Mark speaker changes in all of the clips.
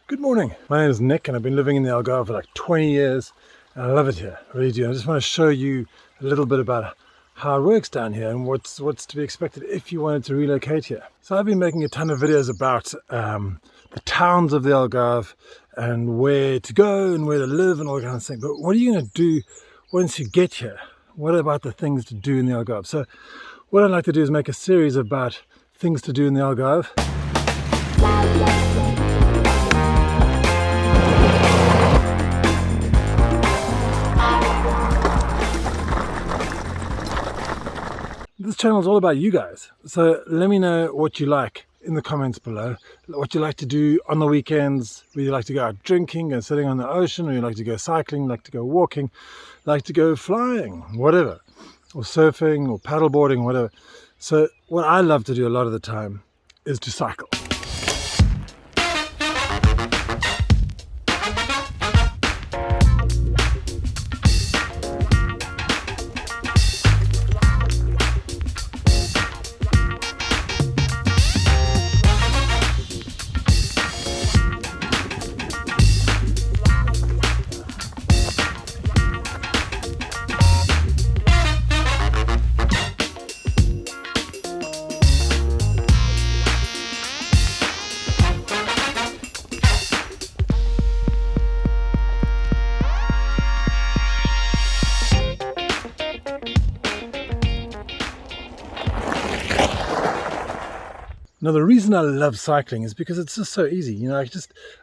Speaker 1: Good morning. My name is Nick and I've been living in the Algarve for like 20 years and I love it here, I really do. I just want to show you a little bit about how it works down here and what's to be expected if you wanted to relocate here. So I've been making a ton of videos about the towns of the Algarve and where to go and where to live and all that kind of thing. But what are you going to do once you get here? What about the things to do in the Algarve? So what I'd like to do is make a series about things to do in the Algarve. This channel is all about you guys, so let me know what you like in the comments below. What you like to do on the weekends, whether you like to go out drinking and sitting on the ocean, or you like to go cycling, like to go walking, like to go flying, whatever, or surfing or paddleboarding, whatever. So what I love to do a lot of the time is to cycle. Now the reason I love cycling is because it's just so easy. You know,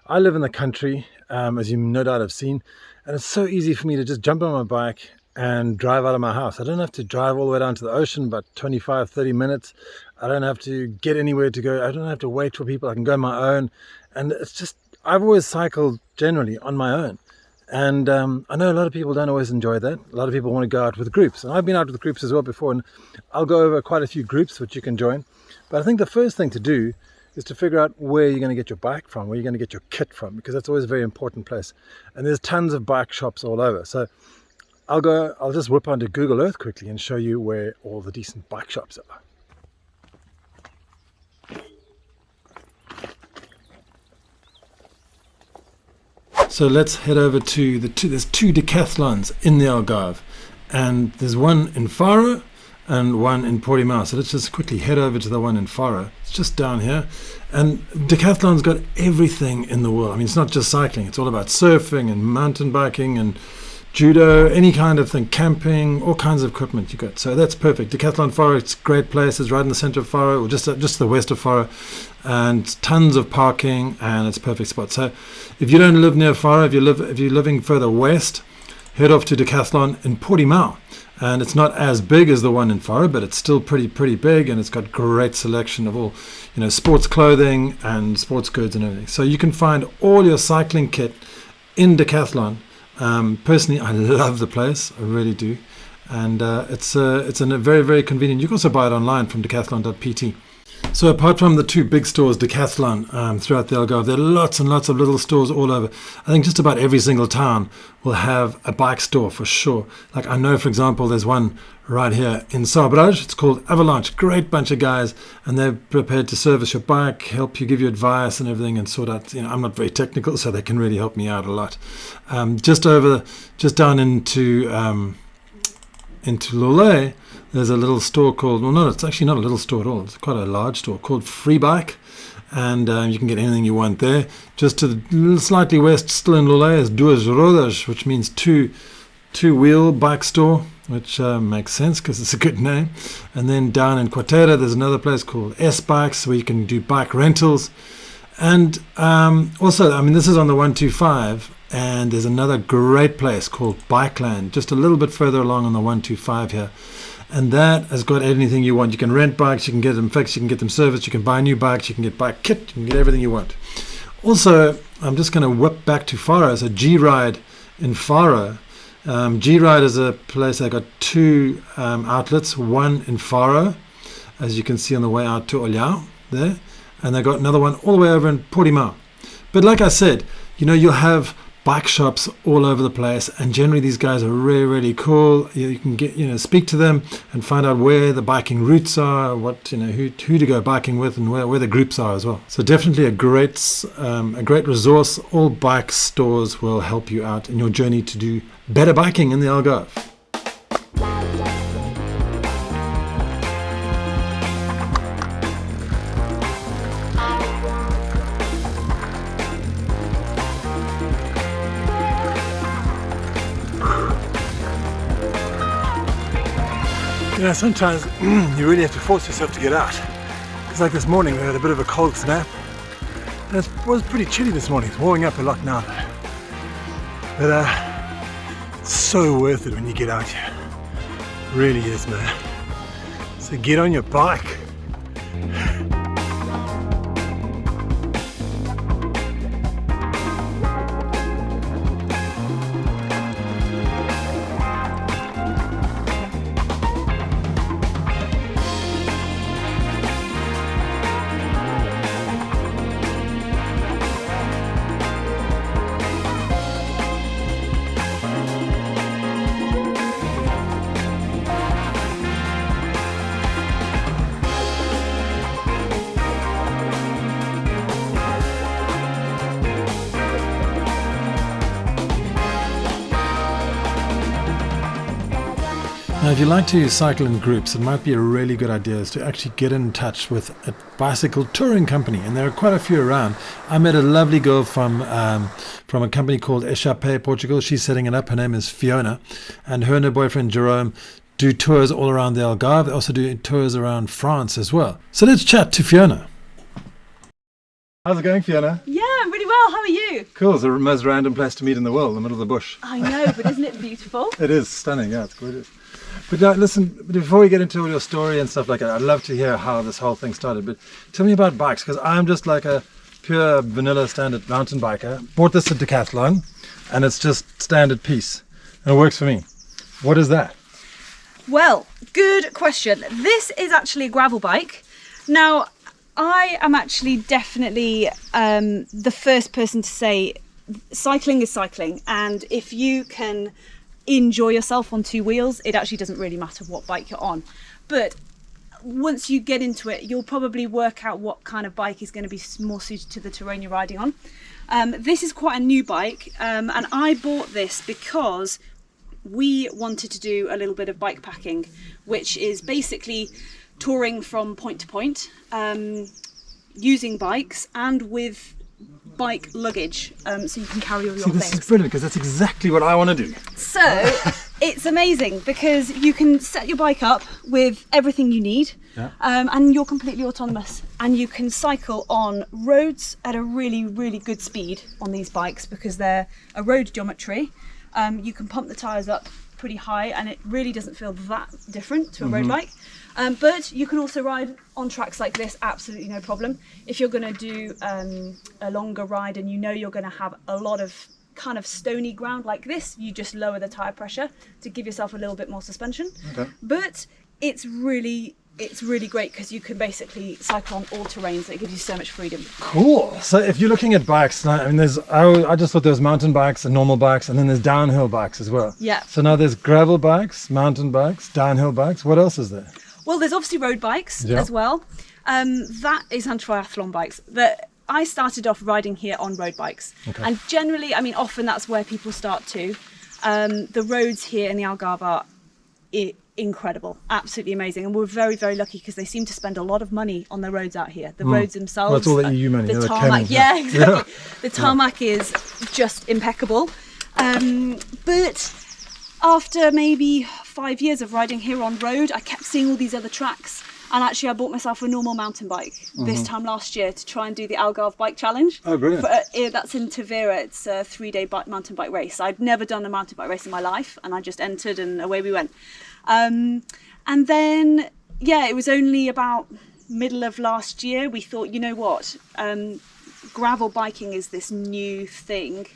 Speaker 1: I live in the country, as you no doubt have seen, and it's so easy for me to just jump on my bike and drive out of my house. I don't have to drive all the way down to the ocean, about 25-30 minutes. I don't have to get anywhere to go. I don't have to wait for people. I can go on my own. And it's just, I've always cycled generally on my own. And I know a lot of people don't always enjoy that. A lot of people want to go out with groups. And I've been out with groups as well before, and I'll go over quite a few groups which you can join. But I think the first thing to do is to figure out where you're going to get your bike from, where you're going to get your kit from, because that's always a very important place. And there's tons of bike shops all over. So I'll just whip onto Google Earth quickly and show you where all the decent bike shops are. So let's head over to there's two decathlons in the Algarve, and there's one in Faro and one in Portimao. So let's just quickly head over to the one in Faro. It's just down here, and Decathlon's got everything in the world. I mean, it's not just cycling, it's all about surfing and mountain biking and judo, any kind of thing, camping, all kinds of equipment you got. So that's perfect. Decathlon Faro, it's a great place. It's right in the center of Faro, or just to the west of Faro, and tons of parking, and it's a perfect spot. So if you don't live near Faro, if you're living further west, head off to Decathlon in Portimao. And it's not as big as the one in Faro, but it's still pretty big, and it's got great selection of all, sports clothing and sports goods and everything. So you can find all your cycling kit in Decathlon. Personally, I love the place, I really do, and it's a very convenient. You can also buy it online from decathlon.pt. So apart from the two big stores, Decathlon, throughout the Algarve, there are lots and lots of little stores all over. I think just about every single town will have a bike store for sure. Like I know, for example, there's one right here in Sabraj. It's called Avalanche. Great bunch of guys, and they're prepared to service your bike, help you, give you advice and everything, and sort out. I'm not very technical, so they can really help me out a lot. Just down into Lollet, there's a little store called, it's actually not a little store at all. It's quite a large store called Free Bike, and you can get anything you want there. Just to the slightly west, still in Lollet, is Duas Rodas, which means two-wheel bike store, which makes sense because it's a good name. And then down in Quatera, there's another place called S-Bikes, where you can do bike rentals. And also, this is on the 125, and there's another great place called Bikeland, just a little bit further along on the 125 here. And that has got anything you want. You can rent bikes, you can get them fixed, you can get them serviced, you can buy new bikes, you can get bike kit, you can get everything you want. Also, I'm just going to whip back to Faro. So G-Ride in Faro. G-Ride is a place that got two outlets, one in Faro, as you can see on the way out to Olhão there, and they got another one all the way over in Portimao. But like I said, you'll have bike shops all over the place, and generally these guys are really, really cool. You can get, speak to them and find out where the biking routes are, what, who to go biking with, and where the groups are as well. So definitely a great resource. All bike stores will help you out in your journey to do better biking in the Algarve. Sometimes you really have to force yourself to get out. It's like this morning we had a bit of a cold snap. And it was pretty chilly this morning. It's warming up a lot now though. But it's so worth it when you get out here. It really is, man. So get on your bike. Now, if you like to cycle in groups, it might be a really good idea is to actually get in touch with a bicycle touring company, and there are quite a few around. I met a lovely girl from a company called Échappé, Portugal. She's setting it up. Her name is Fiona, and her and her boyfriend Jerome do tours all around the Algarve. They also do tours around France as well. So let's chat to Fiona. How's it going, Fiona?
Speaker 2: Yeah, I'm really well. How are you?
Speaker 1: Cool. It's the most random place to meet in the world, in the middle of the bush.
Speaker 2: I know, but isn't it beautiful?
Speaker 1: It is stunning. Yeah, it's gorgeous. But listen, before we get into all your story and stuff like that, I'd love to hear how this whole thing started. But tell me about bikes, because I'm just like a pure vanilla standard mountain biker. Bought this at Decathlon, and it's just standard piece, and it works for me. What is that?
Speaker 2: Well, good question. This is actually a gravel bike. Now, I am actually definitely the first person to say cycling is cycling, and if you can enjoy yourself on two wheels, it actually doesn't really matter what bike you're on. But once you get into it, you'll probably work out what kind of bike is going to be more suited to the terrain you're riding on. This is quite a new bike, and I bought this because we wanted to do a little bit of bike packing, which is basically touring from point to point, using bikes and with bike luggage, so you can carry all your things.
Speaker 1: This is brilliant, because that's exactly what I want to do.
Speaker 2: So it's amazing because you can set your bike up with everything you need, and you're completely autonomous, and you can cycle on roads at a really, really good speed on these bikes because they're a road geometry. You can pump the tyres up pretty high, and it really doesn't feel that different to a road bike. But you can also ride on tracks like this, absolutely no problem. If you're going to do a longer ride and you know you're going to have a lot of kind of stony ground like this, you just lower the tyre pressure to give yourself a little bit more suspension. Okay. But it's really great because you can basically cycle on all terrains. It gives you so much freedom. Cool.
Speaker 1: So if you're looking at bikes, I mean, I just thought there was mountain bikes and normal bikes, and then there's downhill bikes as well.
Speaker 2: Yeah.
Speaker 1: So now there's gravel bikes, mountain bikes, downhill bikes. What else is there?
Speaker 2: Well, there's obviously road bikes as well. That is anti-triathlon bikes. I started off riding here on road bikes. Okay. And generally, I mean, often that's where people start too. The roads here in the Algarve are incredible, absolutely amazing. And we're very, very lucky because they seem to spend a lot of money on the roads out here. The roads themselves.
Speaker 1: Well, it's all the EU money.
Speaker 2: The tarmac, yeah, exactly. The tarmac is just impeccable. But after maybe 5 years of riding here on road, I kept seeing all these other tracks, and actually I bought myself a normal mountain bike this time last year to try and do the Algarve Bike Challenge.
Speaker 1: Oh, brilliant.
Speaker 2: That's in Tavira. It's a 3-day mountain bike race. I'd never done a mountain bike race in my life, and I just entered and away we went. And then, it was only about middle of last year we thought, you know what, gravel biking is this new thing.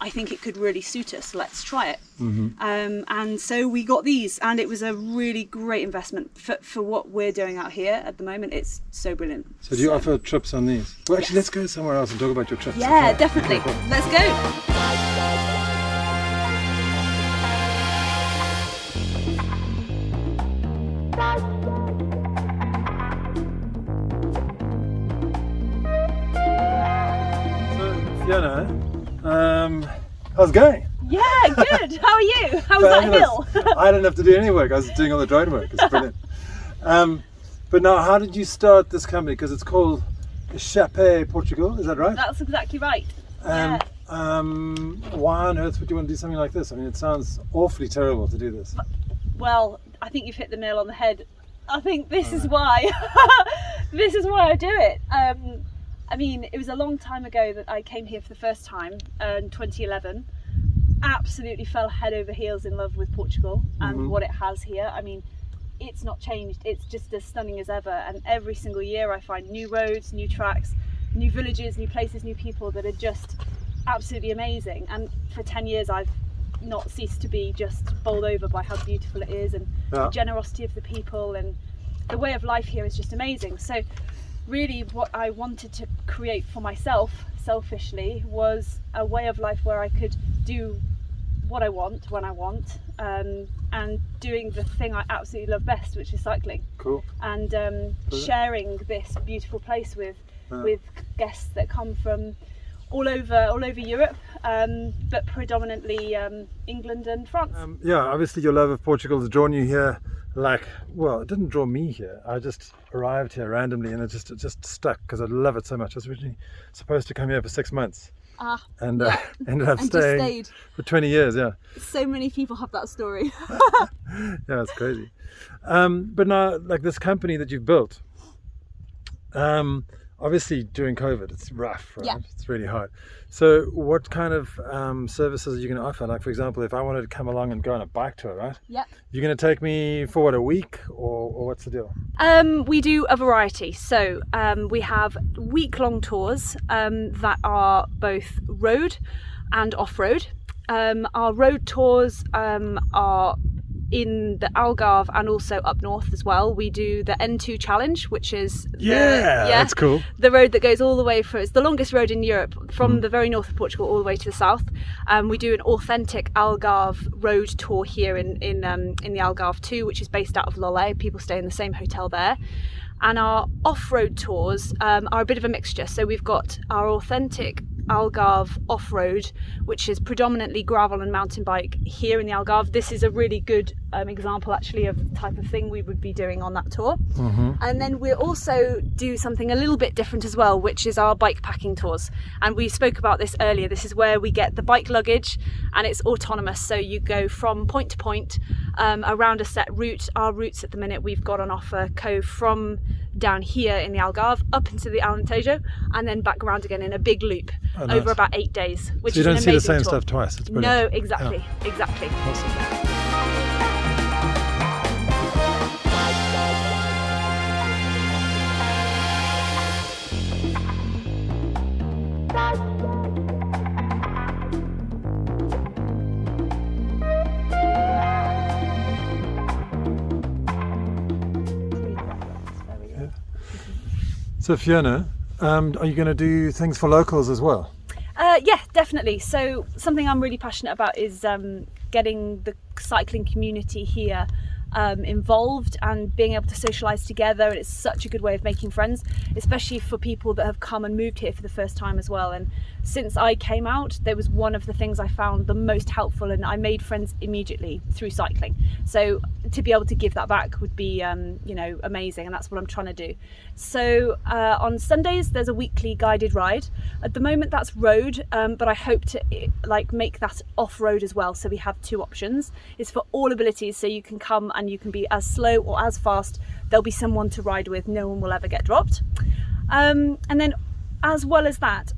Speaker 2: I think it could really suit us. Let's try it. And so we got these, and it was a really great investment for what we're doing out here at the moment. It's so brilliant.
Speaker 1: So do you offer trips on these? Well, actually, let's go somewhere else and talk about your trips.
Speaker 2: Yeah, definitely. Let's go.
Speaker 1: Fiona, how's it going?
Speaker 2: Yeah, good. How are you? How was that hill?
Speaker 1: I didn't have to do any work. I was doing all the drone work. It's brilliant. But now, how did you start this company? Because it's called Chape Portugal. Is that right?
Speaker 2: That's exactly right.
Speaker 1: Why on earth would you want to do something like this? I mean, it sounds awfully terrible to do this.
Speaker 2: Well, I think you've hit the nail on the head. I think this is why. This is why I do it. I mean, it was a long time ago that I came here for the first time in 2011. Absolutely fell head over heels in love with Portugal and what it has here. I mean, it's not changed. It's just as stunning as ever. And every single year I find new roads, new tracks, new villages, new places, new people that are just absolutely amazing. And for 10 years I've not ceased to be just bowled over by how beautiful it is and the generosity of the people, and the way of life here is just amazing. So really what I wanted to create for myself selfishly was a way of life where I could do what I want when I want, and doing the thing I absolutely love best, which is cycling.
Speaker 1: Cool.
Speaker 2: And sharing this beautiful place with guests that come from all over Europe, but predominantly England and France.
Speaker 1: Yeah, obviously your love of Portugal has drawn you here. Well, it didn't draw me here. I just arrived here randomly, and it just stuck because I love it so much. I was originally supposed to come here for 6 months. And ended up staying for 20 years. Yeah.
Speaker 2: So many people have that story.
Speaker 1: Yeah, it's crazy. But now, like this company that you've built, obviously during COVID, it's rough, right?
Speaker 2: Yeah.
Speaker 1: It's really hard. So what kind of services are you going to offer? Like, for example, if I wanted to come along and go on a bike tour, right?
Speaker 2: Yep.
Speaker 1: You're going to take me for what, a week, or what's the deal?
Speaker 2: We do a variety. So we have week-long tours that are both road and off-road. Our road tours are in the Algarve and also up north as well. We do the N2 challenge, which is
Speaker 1: that's cool.
Speaker 2: The road that goes all the way it's the longest road in Europe, from the very north of Portugal all the way to the south. We do an authentic Algarve road tour here in the Algarve too, which is based out of Lolé. People stay in the same hotel there. And our off-road tours are a bit of a mixture. So we've got our authentic Algarve off-road, which is predominantly gravel and mountain bike here in the Algarve. This is a really good example actually of the type of thing we would be doing on that tour. And then we also do something a little bit different as well, which is our bike packing tours. And we spoke about this earlier. This is where we get the bike luggage, and it's autonomous, so you go from point to point around a set route. Our routes at the minute we've got on offer go from down here in the Algarve up into the Alentejo and then back around again in a big loop over about 8 days, which
Speaker 1: so you
Speaker 2: is
Speaker 1: don't
Speaker 2: an
Speaker 1: see the
Speaker 2: amazing
Speaker 1: same
Speaker 2: tour.
Speaker 1: stuff twice. It's brilliant.
Speaker 2: No, exactly.
Speaker 1: Awesome. So Fiona, are you going to do things for locals as well?
Speaker 2: Yeah, definitely. So something I'm really passionate about is getting the cycling community here involved and being able to socialise together. And it's such a good way of making friends, especially for people that have come and moved here for the first time as well. And since I came out, there was one of the things I found the most helpful, and I made friends immediately through cycling. So to be able to give that back would be amazing, and that's what I'm trying to do. So on Sundays there's a weekly guided ride. At the moment that's road, but I hope to make that off-road as well. So we have two options. It's for all abilities, so you can come and you can be as slow or as fast. There'll be someone to ride with. No one will ever get dropped. And then as well as that,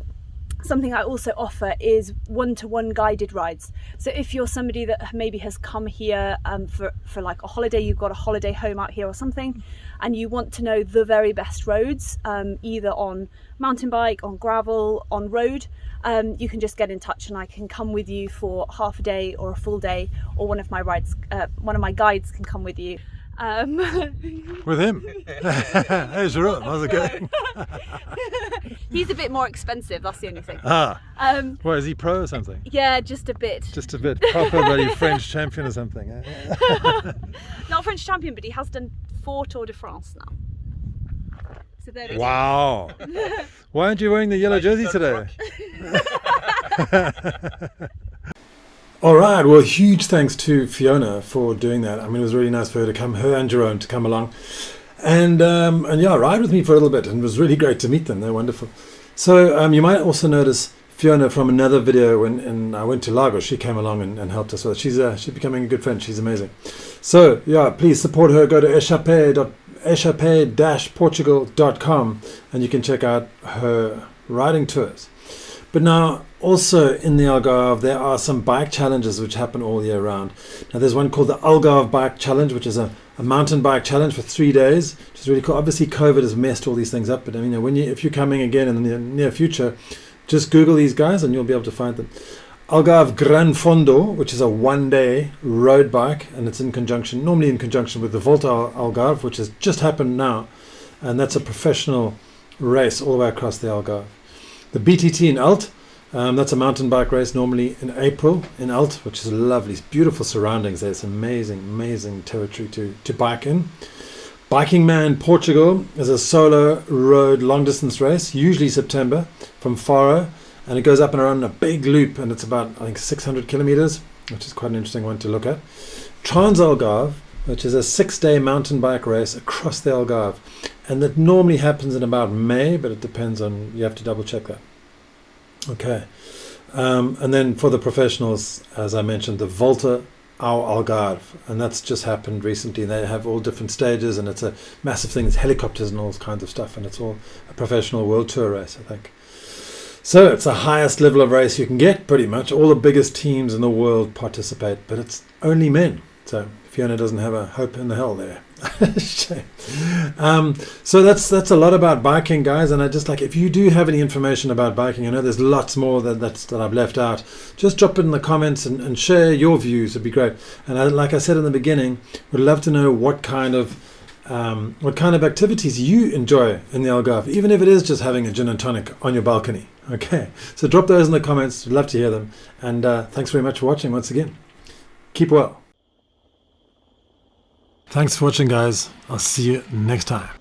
Speaker 2: something I also offer is one-to-one guided rides. So if you're somebody that maybe has come here for like a holiday, you've got a holiday home out here or something, and you want to know the very best roads, either on mountain bike, on gravel, on road, you can just get in touch and I can come with you for half a day or a full day, or one of my guides can come with you.
Speaker 1: With him? Hey Jerome, how's it going?
Speaker 2: He's a bit more expensive, that's the only thing.
Speaker 1: What, is he pro or something?
Speaker 2: Yeah, just a bit.
Speaker 1: Just a bit. Proper bloody French champion or something.
Speaker 2: Not French champion, but he has done 4 Tour de France now. So there we go.
Speaker 1: Wow. Why aren't you wearing the yellow jersey today? All right. Well, huge thanks to Fiona for doing that. I mean, it was really nice for her to come, her and Jerome to come along, and yeah, ride with me for a little bit. And it was really great to meet them. They're wonderful. So you might also notice Fiona from another video when I went to Lagos. She came along and helped us with it. She's becoming a good friend. She's amazing. So yeah, please support her. Go to echape-portugal.com and you can check out her riding tours. But now, also in the Algarve, there are some bike challenges which happen all year round. Now, there's one called the Algarve Bike Challenge, which is a mountain bike challenge for 3 days, which is really cool. Obviously, COVID has messed all these things up, but I mean, if you're coming again in the near future, just Google these guys and you'll be able to find them. Algarve Gran Fondo, which is a 1-day road bike, and it's normally in conjunction with the Volta Algarve, which has just happened now, and that's a professional race all the way across the Algarve. The BTT in Alt, that's a mountain bike race normally in April in Alt, which is lovely, beautiful surroundings there. It's amazing territory to bike in. Biking Man Portugal is a solo road long distance race, usually September, from Faro, and it goes up and around a big loop, and it's about, I think, 600 kilometers, which is quite an interesting one to look at. Transalgarve, which is a 6-day mountain bike race across the Algarve, and that normally happens in about May, but it depends on, you have to double check that. Okay, and then for the professionals, as I mentioned, the Volta ao Algarve, and that's just happened recently. They have all different stages, and it's a massive thing. It's helicopters and all kinds of stuff, and it's all a professional world tour race, I think. So it's the highest level of race you can get, pretty much. All the biggest teams in the world participate, but it's only men. So Fiona doesn't have a hope in the hell there. Shame. So that's a lot about biking, guys. And I just if you do have any information about biking, I know there's lots more that I've left out. Just drop it in the comments and share your views. It'd be great. And like I said in the beginning, we'd love to know what kind of activities you enjoy in the Algarve, even if it is just having a gin and tonic on your balcony. Okay, so drop those in the comments. We'd love to hear them. And thanks very much for watching once again. Keep well. Thanks for watching, guys. I'll see you next time.